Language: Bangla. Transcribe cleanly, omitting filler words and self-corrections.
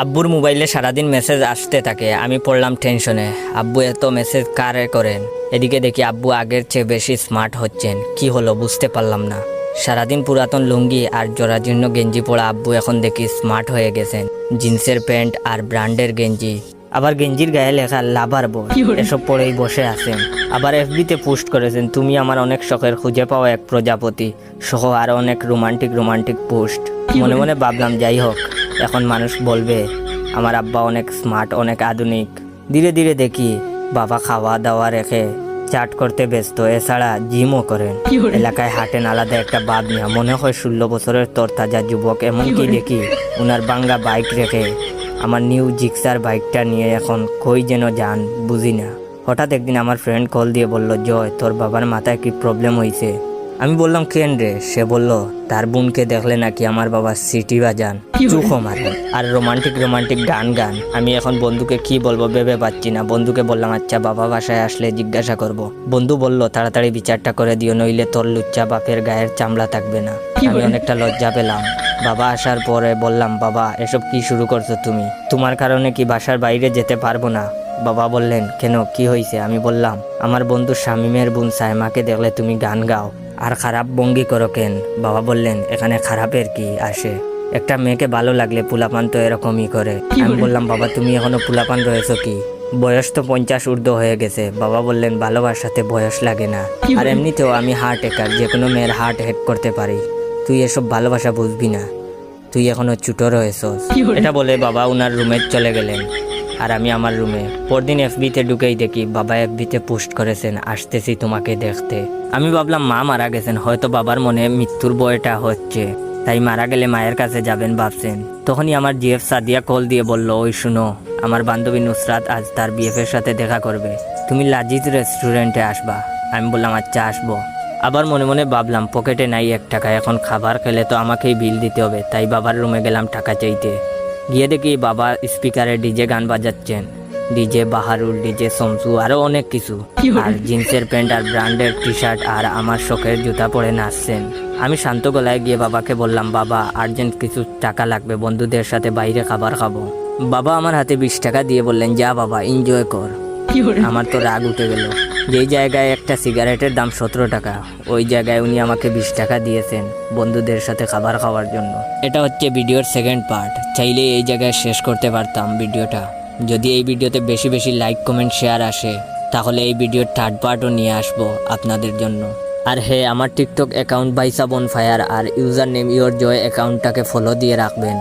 আব্বুর মোবাইলে সারাদিন মেসেজ আসতে থাকে, আমি পড়লাম টেনশনে। আব্বু এত মেসেজ কারে করেন? এদিকে দেখি আব্বু আগের চেয়ে বেশি স্মার্ট হচ্ছেন। কি হলো বুঝতে পারলাম না। সারাদিন পুরাতন লুঙ্গি আর জরাজীর্ণ গেঞ্জি পরা আব্বু এখন দেখি স্মার্ট হয়ে গেছেন। জিন্সের প্যান্ট আর ব্র্যান্ডের গেঞ্জি, আবার গেঞ্জির গায়ে লেখা লাভার বয়, এসব পরেই বসে আছেন। আবার এফবিতে পোস্ট করেছেন, তুমি আমার অনেক শখের খুঁজে পাওয়া এক প্রজাপতি সহ আরো অনেক রোমান্টিক পোস্ট। মনে মনে ভাবলাম যাই হোক, এখন মানুষ বলবে আমার আব্বা অনেক স্মার্ট, অনেক আধুনিক। ধীরে ধীরে দেখি বাবা খাওয়া দাওয়া রেখে চাট করতে ব্যস্ত, এছাড়া জিমও করেন। এলাকায় হাঁটেন আলাদা একটা ভাব নিয়ে, মনে হয় 16 বছরের তরতাজা যুবক। এমনকি দেখি উনার বাঙ্গা বাইক রেখে আমার নিউ জিক্সার বাইকটা নিয়ে এখন কই যেন যান বুঝি না। হঠাৎ একদিন আমার ফ্রেন্ড কল দিয়ে বলল, জয় তোর বাবার মাথায় কি প্রবলেম হয়েছে? আমি বললাম কেন রে? সে বলল তার বোনকে দেখলে নাকি আমার বাবা সিটি বাজান, চুখো মারেন আর রোমান্টিক গান। আমি এখন বন্ধুকে কি বলবো ভেবে পাচ্ছি না। বন্ধুকে বললাম আচ্ছা বাবা বাসায় আসলে জিজ্ঞাসা করব। বন্ধু বলল তাড়াতাড়ি বিচারটা করে দিও, নইলে তোর লুচ্চা বাপের গায়ের চামড়া থাকবে না। আমি অনেকটা লজ্জা পেলাম। বাবা আসার পরে বললাম, বাবা এসব কি শুরু করছো তুমি? তোমার কারণে কি বাসার বাইরে যেতে পারবো না? বাবা বললেন কেন, কি হয়েছে? আমি বললাম আমার বন্ধু শামিমের বোন সাইমাকে দেখলে তুমি গান গাও আর খারাপ ভঙ্গি করো কেন? বাবা বললেন এখানে খারাপের কি আসে? একটা মেয়েকে ভালো লাগলে পুলাপান তো এরকমই করে। আমি বললাম বাবা তুমি এখনো পুলাপান রয়েছো কি? বয়স তো 50 ঊর্ধ্ব হয়ে গেছে। বাবা বললেন ভালোবাসাতে বয়স লাগে না, আর এমনিতেও আমি হার্ট হ্যাকার, যে কোনো মেয়ের হার্ট হ্যাক করতে পারি। তুই এসব ভালোবাসা বুঝবি না, তুই এখনো ছোট রয়েছস। এটা বলে বাবা উনার রুমে চলে গেলেন আর আমি আমার রুমে। পরদিন এফবিতে ঢুকেই দেখি বাবা এফবিতে পোস্ট করেছেন, আসতেছি তোমাকে দেখতে। আমি ভাবলাম মা মারা গেছেন, হয়তো বাবার মনে মৃত্যুর ভয়টা হচ্ছে, তাই মারা গেলে মায়ের কাছে যাবেন ভাবছেন। তখনই আমার জিএফ সাদিয়া কল দিয়ে বলল, ওই শুনো, আমার বান্ধবী নুসরাত আজ তার বিএফের সাথে দেখা করবে, তুমি লাজিজ রেস্টুরেন্টে আসবা। আমি বললাম আচ্ছা আসবো। আবার মনে মনে ভাবলাম পকেটে নাই 1 টাকা, এখন খাবার খেলে তো আমাকেই বিল দিতে হবে, তাই বাবার রুমে গেলাম টাকা চাইতে। গিয়ে দেখি বাবা স্পিকারে ডিজে গান বাজাচ্ছেন, ডিজে বাহারুল, ডিজে শমসু, আরো অনেক কিছু, আর জিন্সের প্যান্ট আর ব্র্যান্ডের টি শার্ট আর আমার শখের জুতা পরে নাচছেন। আমি শান্ত গলায় গিয়ে বাবাকে বললাম, বাবা আর্জেন্ট কিছু টাকা লাগবে, বন্ধুদের সাথে বাইরে খাবার খাবো। বাবা আমার হাতে 20 টাকা দিয়ে বললেন, যা বাবা এনজয় কর। আমার তো রাগ উঠে গেল। যেই জায়গায় একটা সিগারেটের দাম 17 টাকা, ওই জায়গায় উনি আমাকে 20 টাকা দিয়েছেন বন্ধুদের সাথে খাবার খাওয়ার জন্য। এটা হচ্ছে ভিডিওর সেকেন্ড পার্ট। চাইলে এই জায়গায় শেষ করতে পারতাম ভিডিওটা। যদি এই ভিডিওতে বেশি বেশি লাইক কমেন্ট শেয়ার আসে, তাহলে এই ভিডিওর থার্ড পার্টও নিয়ে আসবো আপনাদের জন্য। আর হ্যাঁ, আমার টিকটক অ্যাকাউন্ট বাইসা বনফায়ার আর ইউজার নেম ইয়োর জয় অ্যাকাউন্টটাকে ফলো দিয়ে রাখবেন।